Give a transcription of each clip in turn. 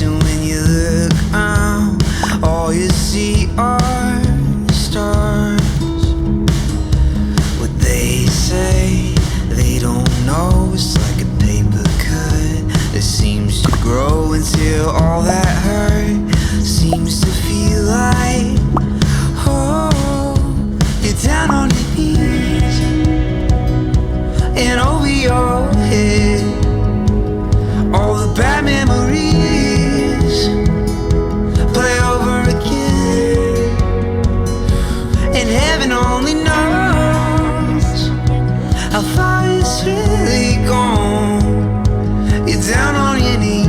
And when you look around, all you see are stars. What they say, they don't know. It's like a paper cut that seems to grow until all that hurt seems to feel like, oh, you're down on your knees and over your head. All the bad memories play over again, and heaven only knows how far it's really gone. You're down on your knees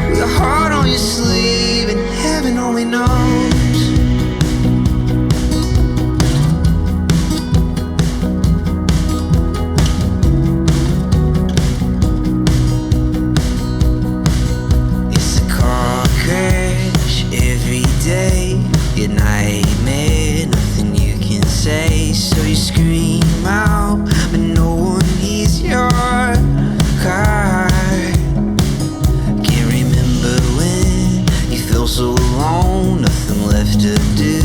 with your heart on your sleeve, and heaven only knows. Your nightmare, nothing you can say, so you scream out, but no one hears your cry. Can't remember when you feel so alone, nothing left to do,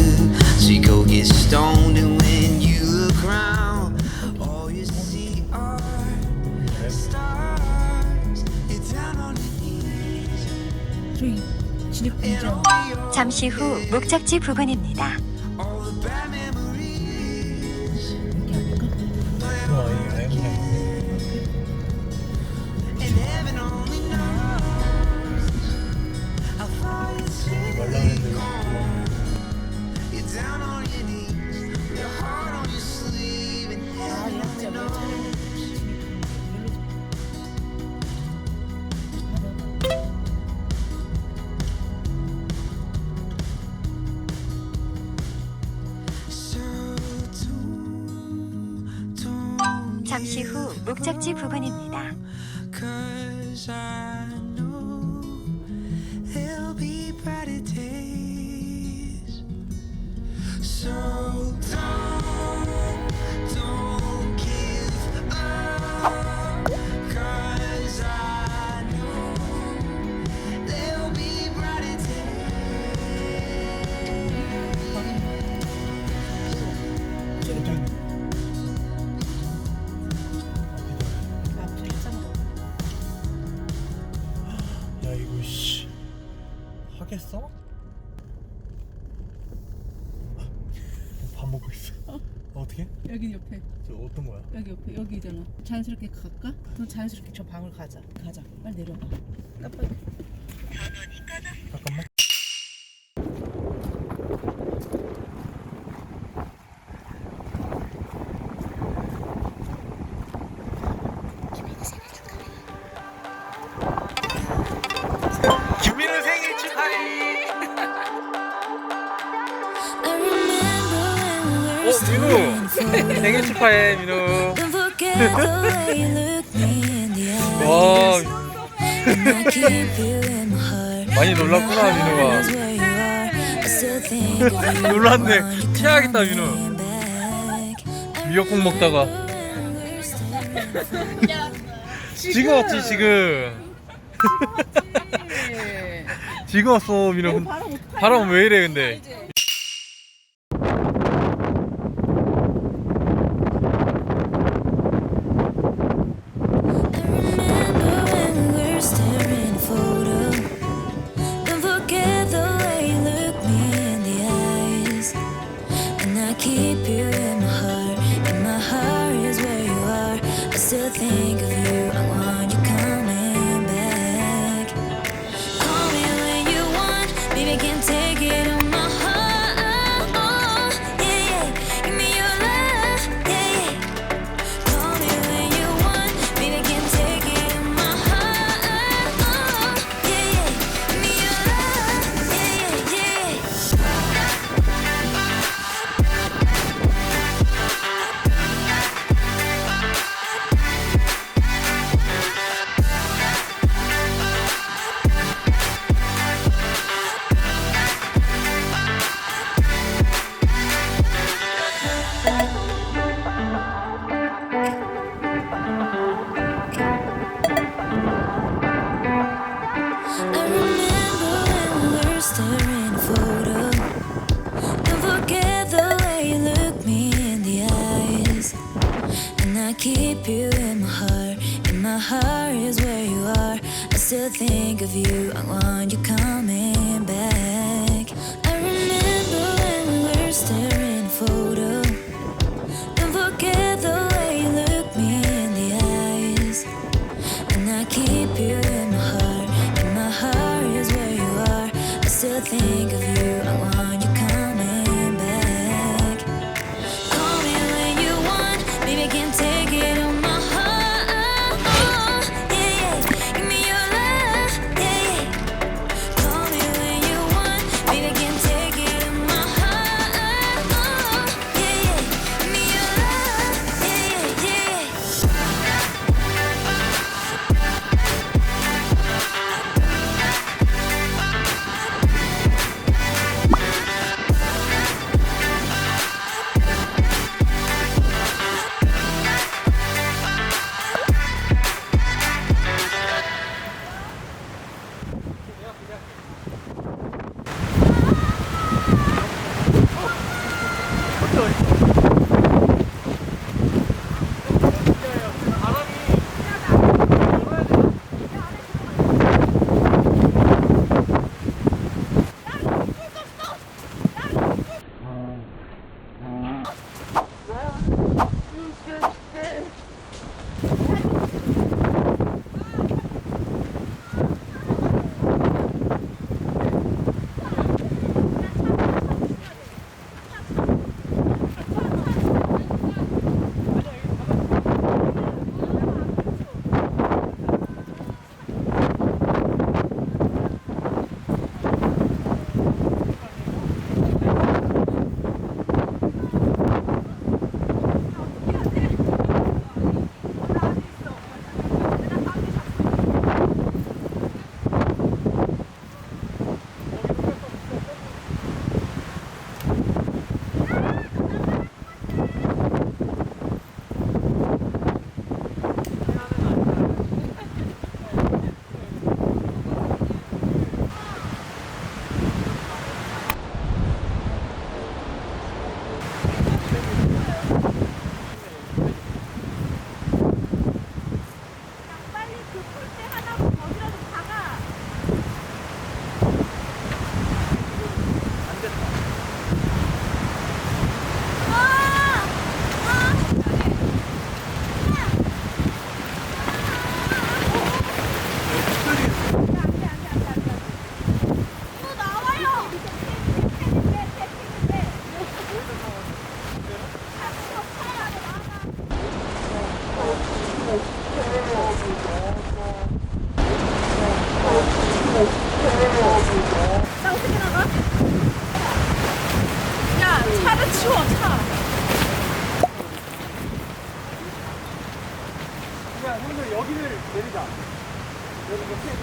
so you go get stoned, and when you look around, all you see are stars. You're down on your knees. 잠시 후 목적지 부근입니다. 잠시 후 목적지 부근입니다. 하겠어? 밥 먹고 있어. 어떻게? 여기 옆에. 저 어떤 거야? 여기 옆에 여기잖아. 자연스럽게 갈까? 그럼 자연스럽게 저 방을 가자. 빨리 내려가. 깜빡이. 잠깐만. 김민우 생일 축하해. 민우 생일 축하해 민우. 와 많이 놀랐구나 민우가. 놀랐네. 체하겠다 민우. 미역국 먹다가. 지금 왔지 지금. 지금 왔어 민우. 바람 왜 이래 근데. keep you in my heart. And my heart is where you are. I still think of you. I want you coming back. I remember when we were staring a photo. Don't forget the way you look me in the eyes. And I keep you in my heart. And my heart is where you are. I still think of you. I want you coming back. Call me when you want. Baby, I can't take it on my heart. Yeah, yeah. Give me your love. Yeah, yeah. Call me when you want. Baby, I can't take it on my heart. Yeah, yeah. Give me your love. Yeah, yeah, yeah. 형들 여기를 내리자. 여기 옆에 있는